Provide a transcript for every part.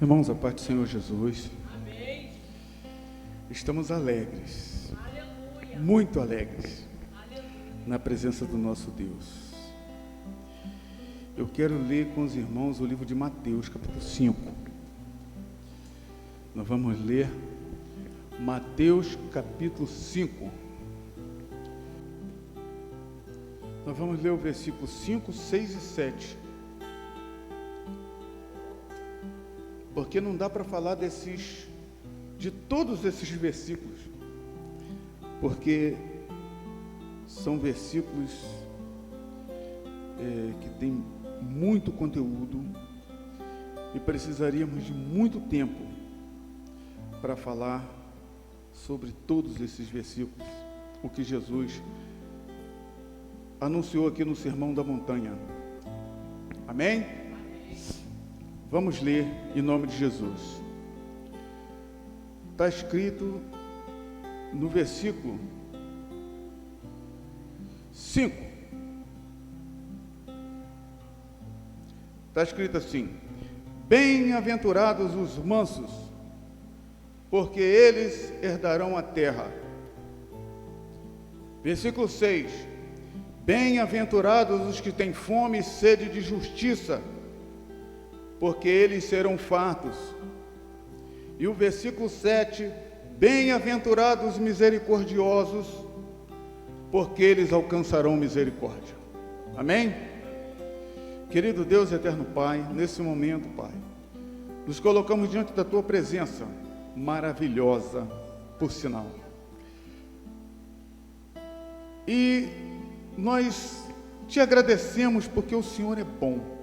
Irmãos, a paz do Senhor Jesus. Amém. Estamos alegres, Aleluia. muito alegres, Aleluia. na presença do nosso Deus. Eu quero ler com os irmãos o livro de Mateus, capítulo 5. Nós vamos ler Mateus, capítulo 5. Nós vamos ler o versículo 5, 6 e 7. Porque não dá para falar de todos esses versículos, porque são versículos que têm muito conteúdo e precisaríamos de muito tempo para falar sobre todos esses versículos, o que Jesus anunciou aqui no Sermão da Montanha. Amém? Vamos ler em nome de Jesus. Está escrito no versículo 5. Está escrito assim: bem-aventurados os mansos, porque eles herdarão a terra. Versículo 6: bem-aventurados os que têm fome e sede de justiça, porque eles serão fartos. E o versículo 7: bem-aventurados os misericordiosos, porque eles alcançarão misericórdia. Amém? Querido Deus, eterno Pai, nesse momento, Pai, nos colocamos diante da Tua presença, maravilhosa, por sinal. E nós Te agradecemos porque o Senhor é bom.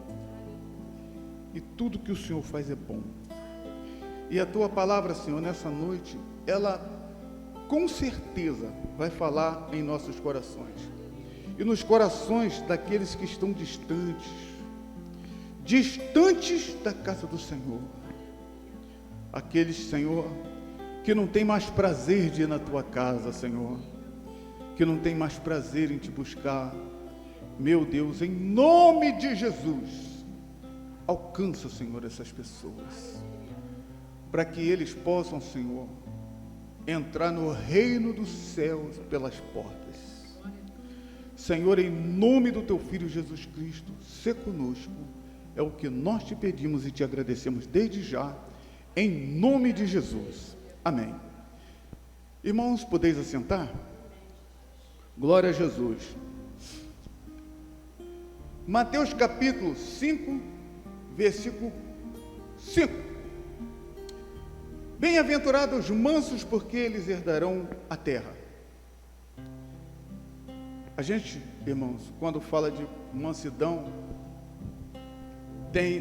E tudo que o Senhor faz é bom. E a Tua palavra, Senhor, nessa noite, ela com certeza vai falar em nossos corações. E nos corações daqueles que estão distantes da casa do Senhor. Aqueles, Senhor, que não tem mais prazer de ir na Tua casa, Senhor. Que não tem mais prazer em Te buscar. Meu Deus, em nome de Jesus, alcança, Senhor, essas pessoas, para que eles possam, Senhor, entrar no reino dos céus pelas portas. Senhor, em nome do Teu Filho Jesus Cristo, sê conosco, é o que nós Te pedimos e Te agradecemos desde já, em nome de Jesus. Amém. Irmãos, podeis assentar? Glória a Jesus. Mateus capítulo 5, versículo 5. Bem-aventurados os mansos, porque eles herdarão a terra. A gente, irmãos, quando fala de mansidão,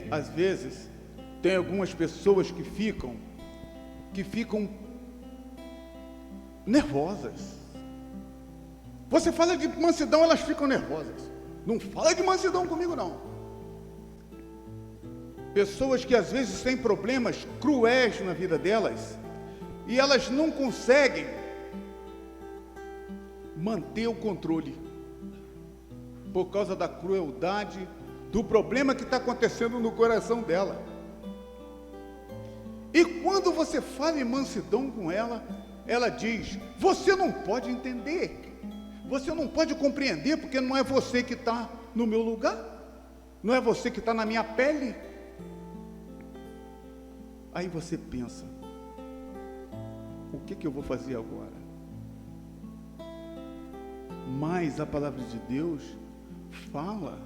às vezes, tem algumas pessoas que ficam nervosas. Você fala de mansidão, elas ficam nervosas. Não fala de mansidão comigo, não. Pessoas que às vezes têm problemas cruéis na vida delas e elas não conseguem manter o controle por causa da crueldade, do problema que está acontecendo no coração dela. E quando você fala em mansidão com ela, ela diz: você não pode entender, você não pode compreender, porque não é você que está no meu lugar, não é você que está na minha pele. Aí você pensa: o que eu vou fazer agora? Mas a palavra de Deus fala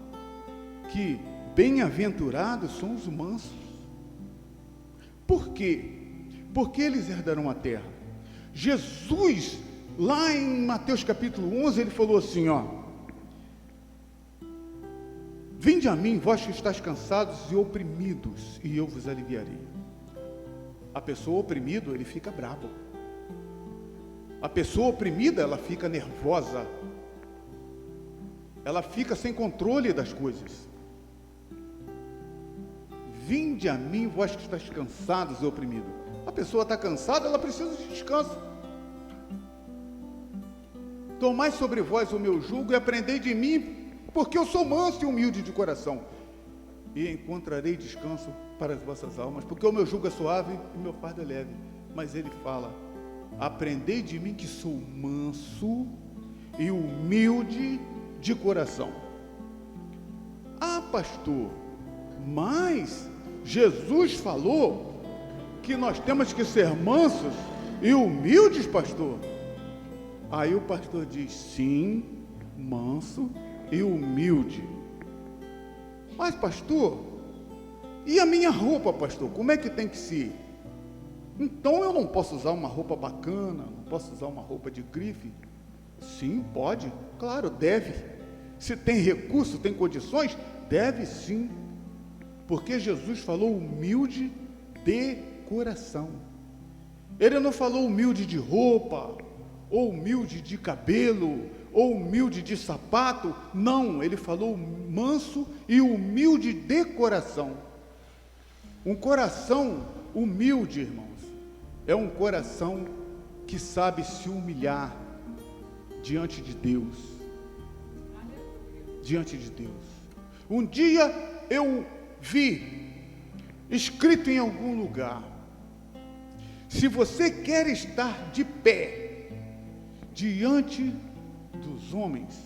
que bem-aventurados são os mansos. Por quê? Porque eles herdarão a terra. Jesus, lá em Mateus capítulo 11, ele falou assim, vinde a mim, vós que estáis cansados e oprimidos, e eu vos aliviarei. A pessoa oprimida, ele fica bravo. A pessoa oprimida, ela fica nervosa. Ela fica sem controle das coisas. Vinde a mim, vós que estáis cansados e oprimidos. A pessoa está cansada, ela precisa de descanso. Tomai sobre vós o meu jugo e aprendei de mim, porque eu sou manso e humilde de coração. e encontrarei descanso para as vossas almas, porque o meu jugo é suave e o meu fardo é leve. Mas ele fala: aprendei de mim que sou manso e humilde de coração. Ah, pastor, mas Jesus falou que nós temos que ser mansos e humildes, pastor. Aí o pastor diz: sim, manso e humilde. Mas, pastor, e a minha roupa, pastor? Como é que tem que ser? Então eu não posso usar uma roupa bacana, não posso usar uma roupa de grife? Sim, pode, claro, deve. Se tem recurso, tem condições, deve sim. Porque Jesus falou humilde de coração. Ele não falou humilde de roupa, ou humilde de cabelo, ou humilde de sapato. Não, ele falou manso e humilde de coração. Um coração humilde, irmãos, é um coração que sabe se humilhar diante de Deus. Diante de Deus. Um dia eu vi escrito em algum lugar: se você quer estar de pé diante dos homens,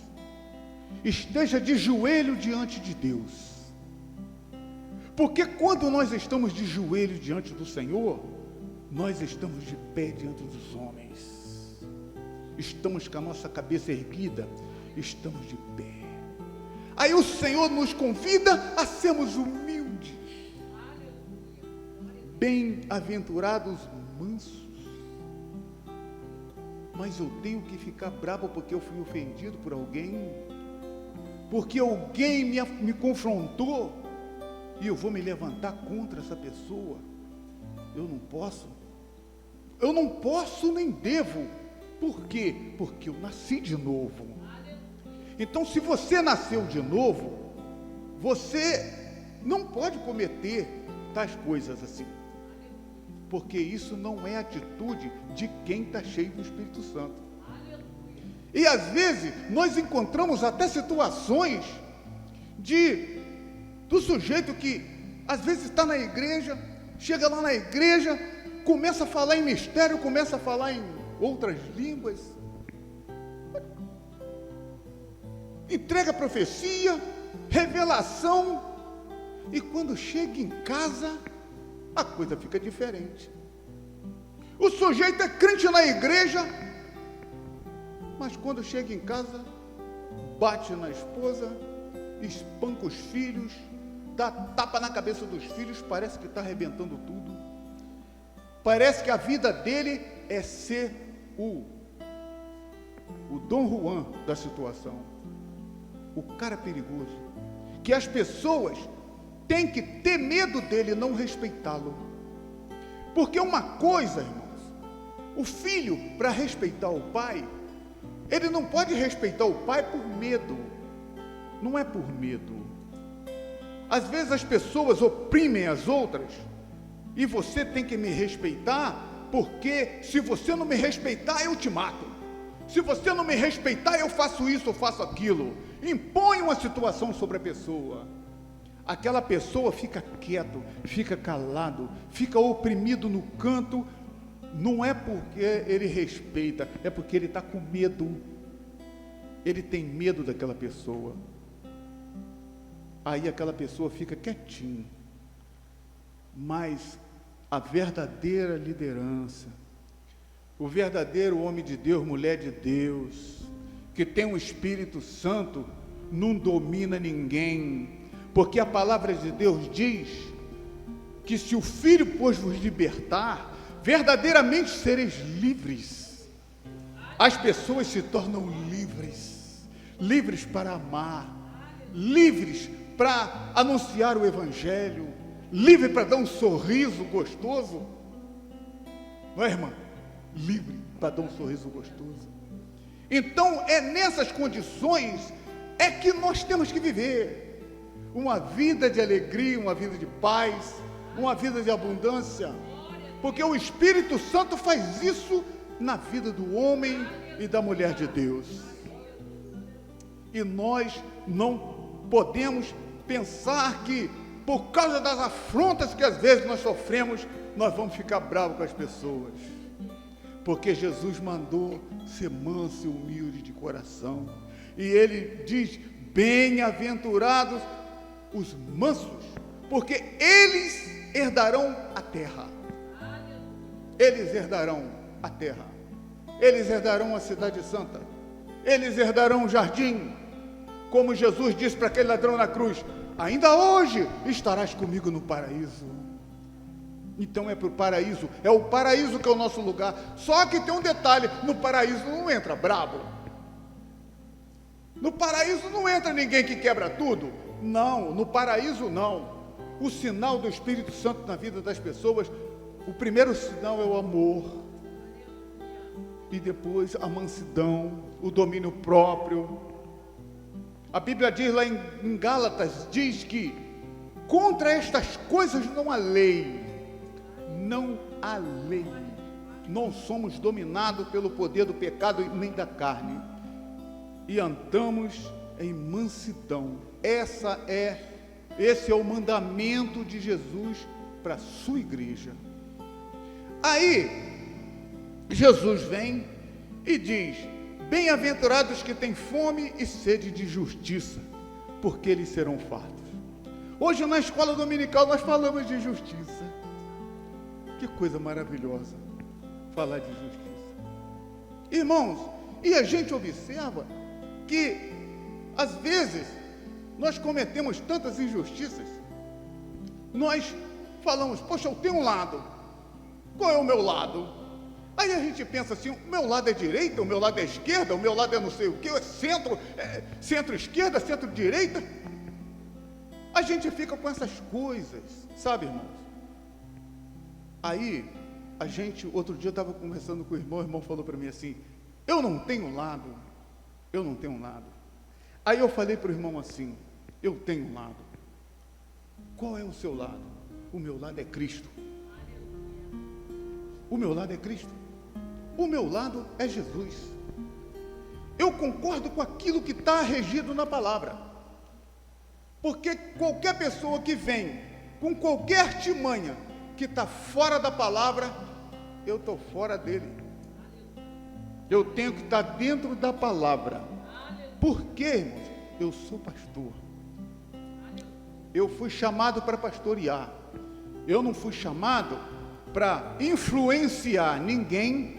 esteja de joelho diante de Deus. Porque quando nós estamos de joelho diante do Senhor, nós estamos de pé diante dos homens. Estamos com a nossa cabeça erguida, estamos de pé. Aí o Senhor nos convida a sermos humildes. Bem-aventurados mansos. Mas eu tenho que ficar bravo porque eu fui ofendido por alguém, porque alguém me confrontou, e eu vou me levantar contra essa pessoa? Eu não posso nem devo. Por quê? Porque eu nasci de novo. Então, se você nasceu de novo, você não pode cometer tais coisas assim, porque isso não é atitude de quem está cheio do Espírito Santo. E às vezes nós encontramos até situações do sujeito que às vezes está na igreja, chega lá na igreja, começa a falar em mistério, começa a falar em outras línguas, entrega profecia, revelação, e quando chega em casa, a coisa fica diferente. O sujeito é crente na igreja, mas quando chega em casa, bate na esposa, espanca os filhos, dá tapa na cabeça dos filhos, parece que está arrebentando tudo. Parece que a vida dele é ser o Dom Juan da situação, o cara perigoso, que as pessoas têm que ter medo dele, não respeitá-lo. Porque uma coisa, irmãos, o filho, para respeitar o pai, ele não pode respeitar o pai por medo. Não é por medo. Às vezes as pessoas oprimem as outras, e você tem que me respeitar, porque se você não me respeitar, eu te mato. Se você não me respeitar, eu faço isso, eu faço aquilo. Impõe uma situação sobre a pessoa. Aquela pessoa fica quieto, fica calado, fica oprimido no canto. Não é porque ele respeita, é porque ele está com medo. Ele tem medo daquela pessoa. Aí aquela pessoa fica quietinha. Mas a verdadeira liderança, o verdadeiro homem de Deus, mulher de Deus, que tem o Espírito Santo, não domina ninguém, porque a palavra de Deus diz que se o Filho, pois, vos libertar, verdadeiramente sereis livres. As pessoas se tornam livres, livres para amar, livres para anunciar o Evangelho, livre para dar um sorriso gostoso. Não é, irmã? Livre para dar um sorriso gostoso. Então é nessas condições é que nós temos que viver uma vida de alegria, uma vida de paz, uma vida de abundância, porque o Espírito Santo faz isso na vida do homem e da mulher de Deus. E nós não podemos pensar que por causa das afrontas que às vezes nós sofremos, nós vamos ficar bravos com as pessoas. Porque Jesus mandou ser manso e humilde de coração. E ele diz: bem-aventurados os mansos, porque eles herdarão a terra. Eles herdarão a terra. Eles herdarão a cidade santa. Eles herdarão o jardim. Como Jesus disse para aquele ladrão na cruz: ainda hoje estarás comigo no paraíso. Então é para o paraíso. É o paraíso que é o nosso lugar. Só que tem um detalhe: no paraíso não entra brabo. No paraíso não entra ninguém que quebra tudo. Não, no paraíso não. O sinal do Espírito Santo na vida das pessoas, o primeiro sinal é o amor, e depois a mansidão, o domínio próprio. A Bíblia diz lá em Gálatas, diz que contra estas coisas não há lei. Não há lei. Não somos dominados pelo poder do pecado nem da carne. E andamos em mansidão. Esse é o mandamento de Jesus para a sua igreja. Aí, Jesus vem e diz: bem-aventurados que têm fome e sede de justiça, porque eles serão fartos. Hoje na escola dominical nós falamos de justiça. Que coisa maravilhosa falar de justiça. Irmãos, e a gente observa que às vezes nós cometemos tantas injustiças. Nós falamos: poxa, eu tenho um lado. Qual é o meu lado? Aí a gente pensa assim: o meu lado é direita, o meu lado é esquerda, o meu lado é não sei o que, centro-esquerda, centro-direita. A gente fica com essas coisas, sabe, irmãos? Aí, outro dia eu estava conversando com o irmão falou para mim assim: eu não tenho lado. Aí eu falei para o irmão assim: eu tenho um lado. Qual é o seu lado? O meu lado é Cristo. O meu lado é Cristo. O meu lado é Jesus. Eu concordo com aquilo que está regido na palavra. Porque qualquer pessoa que vem com qualquer artimanha que está fora da palavra, eu estou fora dele. Eu tenho que estar dentro da palavra. Por quê, irmãos? Eu sou pastor. Eu fui chamado para pastorear. Eu não fui chamado para influenciar ninguém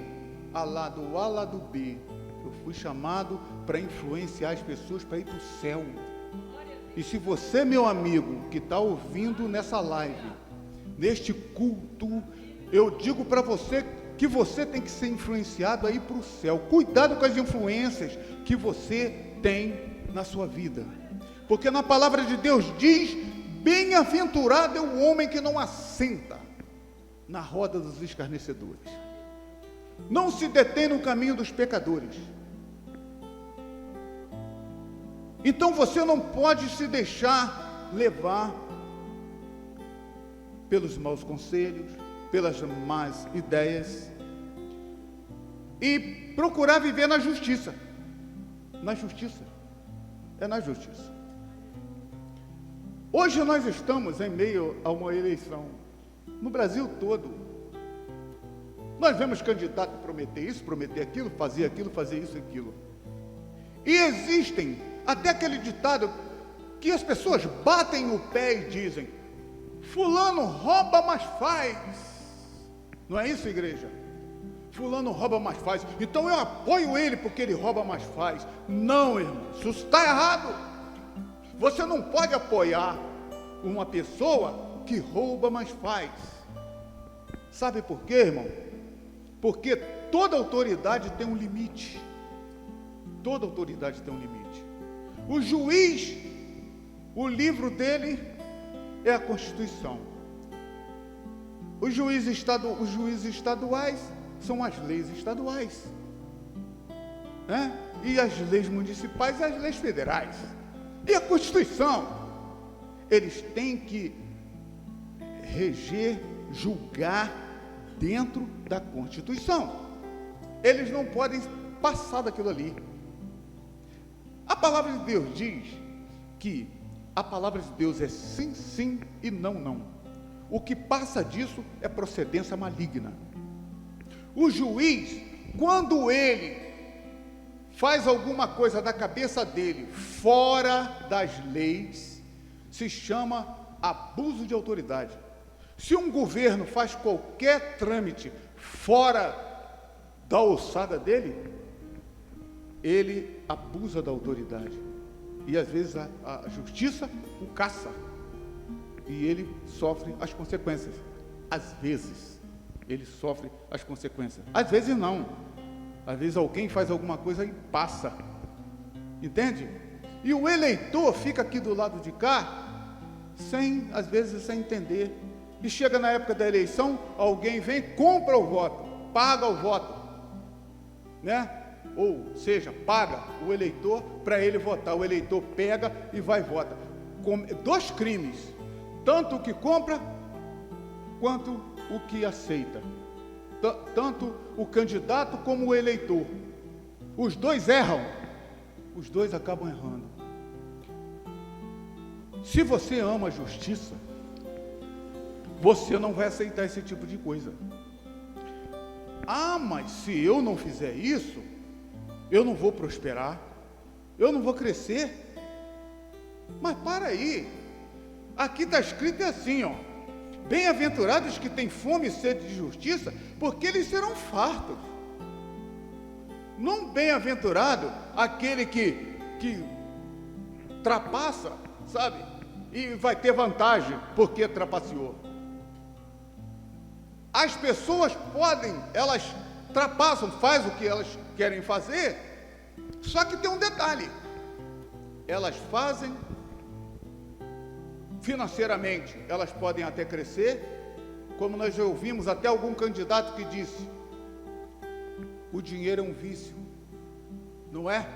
a lado A, lado B. Eu fui chamado para influenciar as pessoas para ir para o céu. E se você, meu amigo, que está ouvindo nessa live, neste culto, eu digo para você que você tem que ser influenciado a ir para o céu. Cuidado com as influências que você tem na sua vida, porque na palavra de Deus diz: bem-aventurado é o homem que não assenta na roda dos escarnecedores, não se detém no caminho dos pecadores. Então você não pode se deixar levar pelos maus conselhos, pelas más ideias, e procurar viver na justiça. Na justiça. É na justiça. Hoje nós estamos em meio a uma eleição. No Brasil todo. Nós vemos candidato prometer isso, prometer aquilo, fazer isso, aquilo. E existem até aquele ditado que as pessoas batem o pé e dizem: fulano rouba, mas faz. Não é isso, igreja? Fulano rouba, mas faz. Então eu apoio ele porque ele rouba, mas faz. Não, irmão, isso está errado. Você não pode apoiar uma pessoa que rouba, mas faz. Sabe por quê, irmão? Porque toda autoridade tem um limite. Toda autoridade tem um limite. O juiz, o livro dele é a Constituição. Os juízes estaduais são as leis estaduais, né? E as leis municipais, as leis federais. E a Constituição, eles têm que reger, julgar dentro da Constituição. Eles não podem passar daquilo ali. A palavra de Deus diz que A palavra de Deus é sim, sim e não, não. O que passa disso é procedência maligna. O juiz, quando ele faz alguma coisa da cabeça dele fora das leis, se chama abuso de autoridade. Se um governo faz qualquer trâmite fora da alçada dele, ele abusa da autoridade. E às vezes a justiça o caça. E ele sofre as consequências. Às vezes, ele sofre as consequências. Às vezes não. Às vezes alguém faz alguma coisa e passa. Entende? E o eleitor fica aqui do lado de cá, às vezes sem entender. E chega na época da eleição, alguém vem, compra o voto, paga o voto, né? Ou seja, paga o eleitor para ele votar. O eleitor pega e vai e vota. Dois crimes, tanto o que compra, quanto o que aceita. Tanto o candidato como o eleitor. Os dois erram, os dois acabam errando. Se você ama a justiça, você não vai aceitar esse tipo de coisa. Ah, mas se eu não fizer isso, eu não vou prosperar, eu não vou crescer. Mas para aí, aqui está escrito assim, ó: bem-aventurados que têm fome e sede de justiça, porque eles serão fartos. Não bem-aventurado aquele que trapassa, sabe? E vai ter vantagem porque trapaceou. As pessoas elas trapassam, fazem o que elas querem fazer, só que tem um detalhe: elas fazem financeiramente, elas podem até crescer, como nós já ouvimos até algum candidato que disse: o dinheiro é um vício, não é?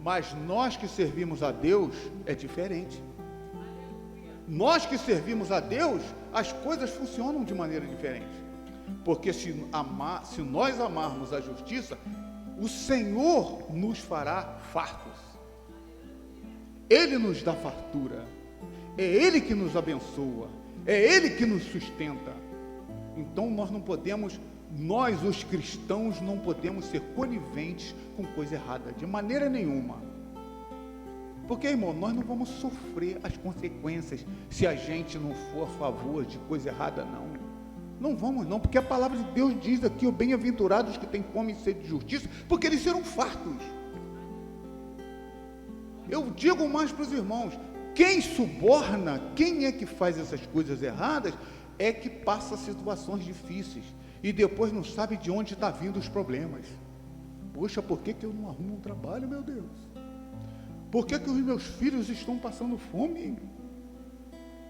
Mas nós que servimos a Deus é diferente. Nós que servimos a Deus, as coisas funcionam de maneira diferente. Porque se nós amarmos a justiça, o Senhor nos fará fartos. Ele nos dá fartura. É Ele que nos abençoa. É Ele que nos sustenta. Então nós os cristãos não podemos ser coniventes com coisa errada, de maneira nenhuma. Porque, irmão, nós não vamos sofrer as consequências se a gente não for a favor de coisa errada, não. Não vamos, não, porque a palavra de Deus diz aqui: o bem-aventurados que têm fome e sede de justiça, porque eles serão fartos. Eu digo mais para os irmãos: quem suborna, quem é que faz essas coisas erradas, é que passa situações difíceis e depois não sabe de onde está vindo os problemas. Poxa, por que eu não arrumo um trabalho, meu Deus? Por que os meus filhos estão passando fome?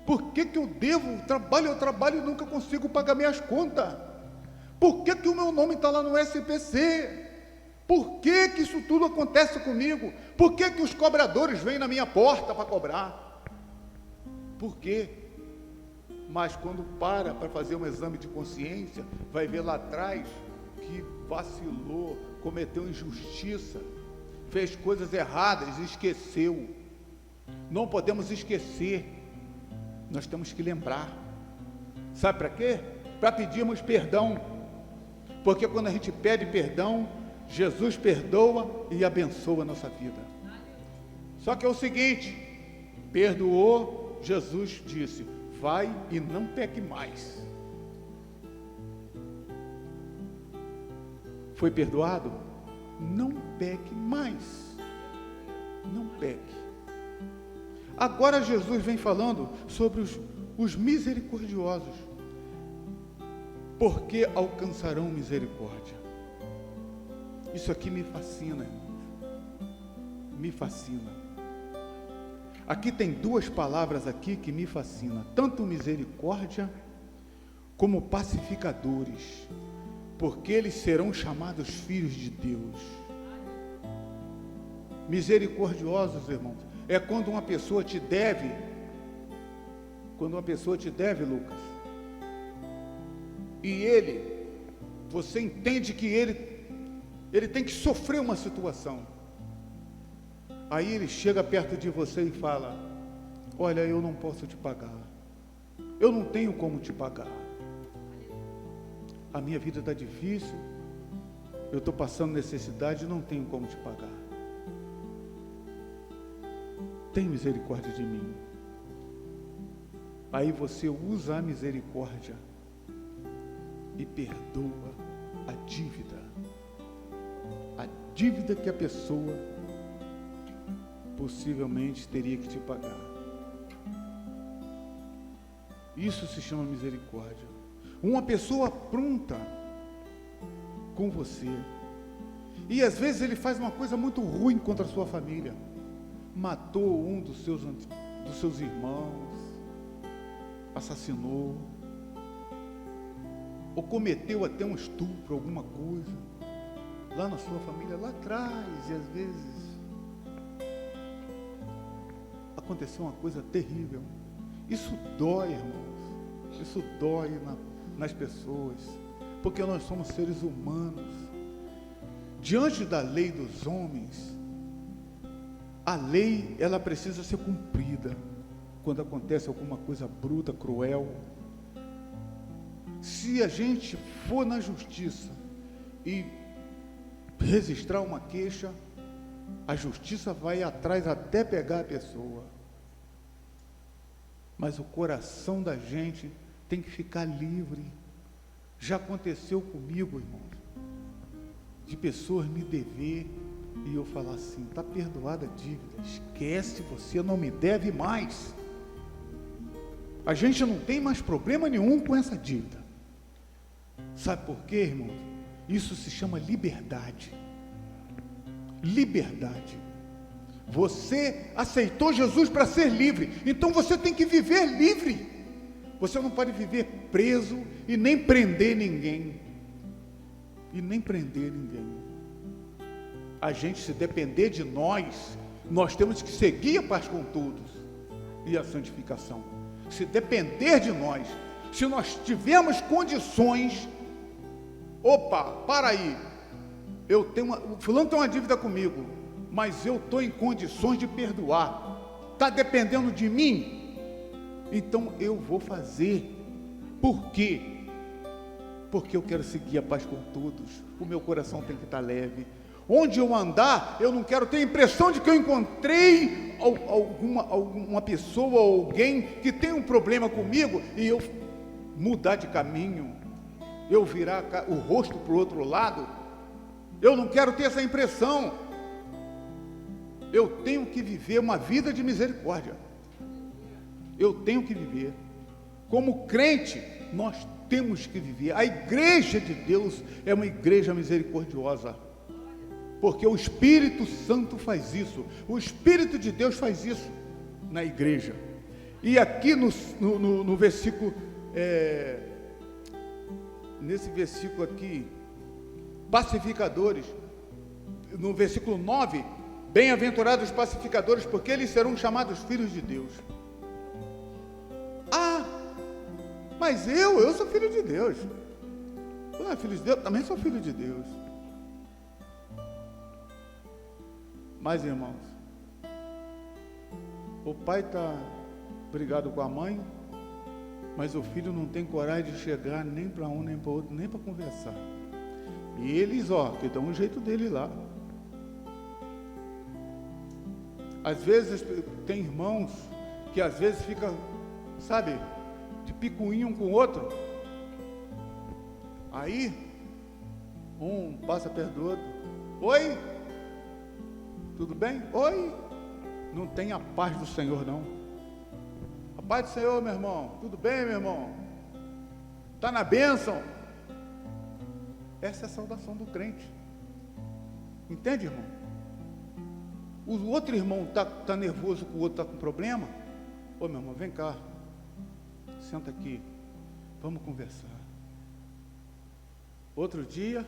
Por que eu trabalho e nunca consigo pagar minhas contas? Por que o meu nome está lá no SPC? Por que isso tudo acontece comigo? Por que os cobradores vêm na minha porta para cobrar? Por quê? Mas quando para fazer um exame de consciência, vai ver lá atrás que vacilou, cometeu injustiça, fez coisas erradas, esqueceu. Não podemos esquecer, nós temos que lembrar. Sabe para quê? Para pedirmos perdão, porque quando a gente pede perdão, Jesus perdoa e abençoa a nossa vida. Só que é o seguinte: perdoou, Jesus disse: vai e não peque mais. Foi perdoado? Não peque mais. Não peque. Agora Jesus vem falando sobre os misericordiosos, porque alcançarão misericórdia. Isso aqui me fascina, irmãos. Me fascina. Aqui tem duas palavras aqui que me fascinam, tanto misericórdia como pacificadores, porque eles serão chamados filhos de Deus. Misericordiosos, irmãos, é quando uma pessoa te deve, Lucas, e você entende que ele tem que sofrer uma situação. Aí ele chega perto de você e fala: olha, eu não posso te pagar, eu não tenho como te pagar, a minha vida está difícil, eu estou passando necessidade e não tenho como te pagar. Tem misericórdia de mim. Aí você usa a misericórdia e perdoa a dívida que a pessoa possivelmente teria que te pagar. Isso se chama misericórdia. Uma pessoa pronta com você, e às vezes ele faz uma coisa muito ruim contra a sua família, matou um dos seus irmãos, assassinou, ou cometeu até um estupro, alguma coisa, lá na sua família, lá atrás, e às vezes aconteceu uma coisa terrível. Isso dói, irmãos, isso dói nas pessoas, porque nós somos seres humanos. Diante da lei dos homens, a lei, ela precisa ser cumprida. Quando acontece alguma coisa bruta, cruel, se a gente for na justiça e registrar uma queixa, a justiça vai atrás até pegar a pessoa. Mas o coração da gente tem que ficar livre. Já aconteceu comigo, irmãos, de pessoas me dever e eu falar assim: está perdoada a dívida, esquece, você não me deve mais. A gente não tem mais problema nenhum com essa dívida. Sabe por quê, irmãos? Isso se chama liberdade. Liberdade. Você aceitou Jesus para ser livre, então você tem que viver livre. Você não pode viver preso e nem prender ninguém. A gente, se depender de nós temos que seguir a paz com todos e a santificação. Se depender de nós, se nós tivermos condições, opa, para aí, o fulano tem uma dívida comigo, mas eu estou em condições de perdoar, está dependendo de mim, então eu vou fazer. Por quê? Porque eu quero seguir a paz com todos, o meu coração tem que estar leve. Onde eu andar, eu não quero ter a impressão de que eu encontrei alguma pessoa ou alguém que tem um problema comigo e eu mudar de caminho, eu virar o rosto para o outro lado. Eu não quero ter essa impressão. Eu tenho que viver uma vida de misericórdia. Eu tenho que viver. Como crente, nós temos que viver. A igreja de Deus é uma igreja misericordiosa, porque o Espírito Santo faz isso. O Espírito de Deus faz isso na igreja. E aqui no versículo, nesse versículo aqui, pacificadores, no versículo 9, bem-aventurados os pacificadores, porque eles serão chamados filhos de Deus. Ah, mas eu sou filho de Deus. Tu não é filho de Deus? Também sou filho de Deus. Mas, irmãos, o pai está brigado com a mãe, mas o filho não tem coragem de chegar nem para um, nem para outro, nem para conversar. E eles, que dão um jeito dele lá. Às vezes, tem irmãos que às vezes ficam, sabe, de picuinha um com o outro. Aí, um passa perto do outro. Oi? Tudo bem? Oi? Não tem a paz do Senhor, não. A paz do Senhor, meu irmão. Tudo bem, meu irmão? Está na bênção? Essa é a saudação do crente. Entende, irmão? O outro irmão está nervoso, que o outro está com problema. Ô, meu irmão, vem cá. Senta aqui. Vamos conversar. Outro dia,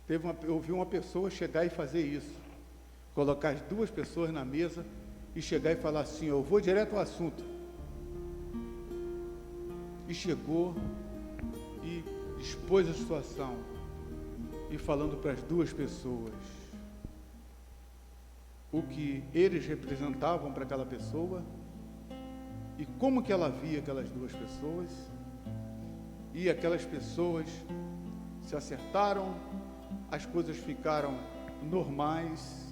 eu vi uma pessoa chegar e fazer isso. Colocar as duas pessoas na mesa e chegar e falar assim: eu vou direto ao assunto. E chegou e expôs a situação, e falando para as duas pessoas o que eles representavam para aquela pessoa E como que ela via aquelas duas pessoas? E aquelas pessoas se acertaram, as coisas ficaram normais,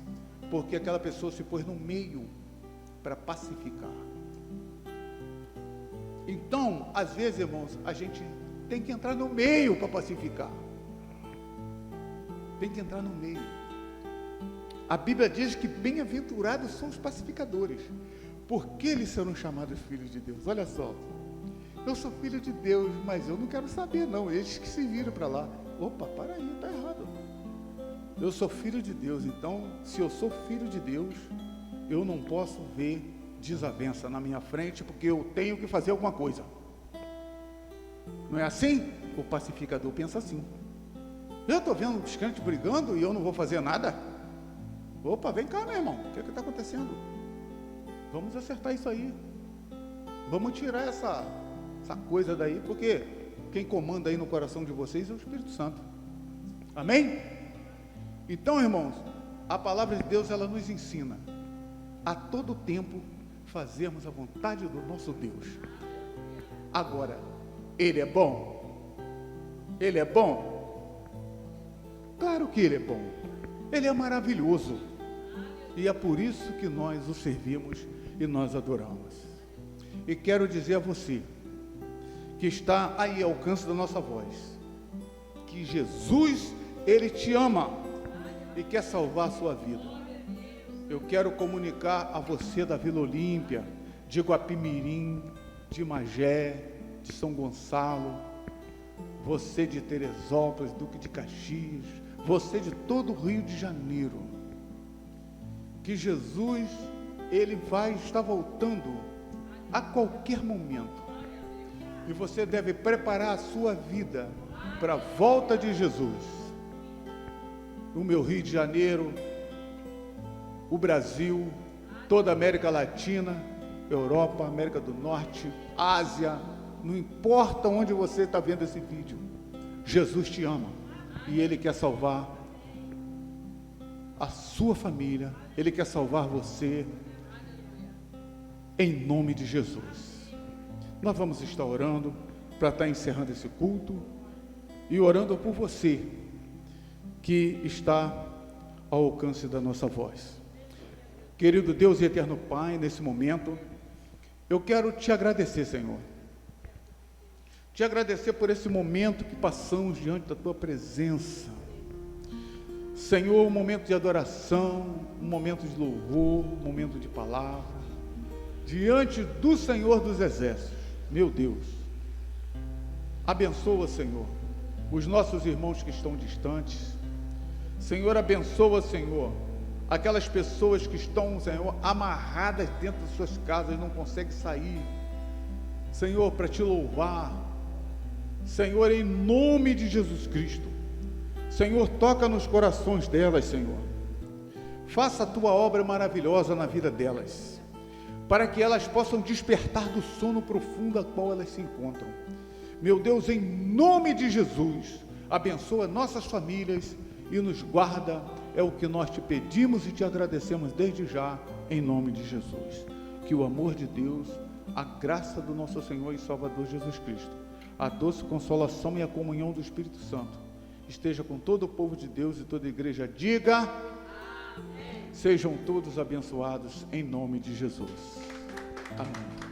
porque aquela pessoa se pôs no meio para pacificar. Então, às vezes, irmãos, a gente tem que entrar no meio para pacificar. Tem que entrar no meio. A Bíblia diz que bem-aventurados são os pacificadores, porque eles serão chamados filhos de Deus. Olha só, eu sou filho de Deus, mas eu não quero saber não, eles que se viram para lá. Opa, para aí, está errado. Eu sou filho de Deus, então, se eu sou filho de Deus, eu não posso ver desavença na minha frente, porque eu tenho que fazer alguma coisa. Não é assim? O pacificador pensa assim. Eu estou vendo os crentes brigando e eu não vou fazer nada? Opa, vem cá, meu irmão, o que está acontecendo? Vamos acertar isso aí. Vamos tirar essa coisa daí, porque quem comanda aí no coração de vocês é o Espírito Santo. Amém? Então, irmãos, a palavra de Deus, ela nos ensina a todo tempo fazermos a vontade do nosso Deus. Agora, Ele é bom? Ele é bom? Claro que Ele é bom. Ele é maravilhoso. E é por isso que nós o servimos e nós adoramos. E quero dizer a você, que está aí ao alcance da nossa voz, que Jesus, Ele te ama e quer salvar a sua vida. Eu quero comunicar a você da Vila Olímpia, de Guapimirim, de Magé, de São Gonçalo, você de Teresópolis, Duque de Caxias, você de todo o Rio de Janeiro, que Jesus, Ele vai estar voltando a qualquer momento, e você deve preparar a sua vida para a volta de Jesus. O meu Rio de Janeiro, o Brasil, toda a América Latina, Europa, América do Norte, Ásia, não importa onde você está vendo esse vídeo, Jesus te ama e Ele quer salvar a sua família, Ele quer salvar você, em nome de Jesus. Nós vamos estar orando para estar encerrando esse culto e orando por você que está ao alcance da nossa voz. Querido Deus e eterno Pai, nesse momento, eu quero te agradecer, Senhor. Te agradecer por esse momento que passamos diante da Tua presença. Senhor, um momento de adoração, um momento de louvor, um momento de palavra, diante do Senhor dos Exércitos. Meu Deus, abençoa, Senhor, os nossos irmãos que estão distantes. Senhor, abençoa, Senhor, aquelas pessoas que estão, Senhor, amarradas dentro de suas casas, não conseguem sair, Senhor, para te louvar. Senhor, em nome de Jesus Cristo, Senhor, toca nos corações delas, Senhor, faça a Tua obra maravilhosa na vida delas, para que elas possam despertar do sono profundo a qual elas se encontram. Meu Deus, em nome de Jesus, abençoa nossas famílias e nos guarda, é o que nós te pedimos e te agradecemos desde já, em nome de Jesus. Que o amor de Deus, a graça do nosso Senhor e Salvador Jesus Cristo, a doce consolação e a comunhão do Espírito Santo, esteja com todo o povo de Deus e toda a igreja, diga: amém. Sejam todos abençoados em nome de Jesus. Amém.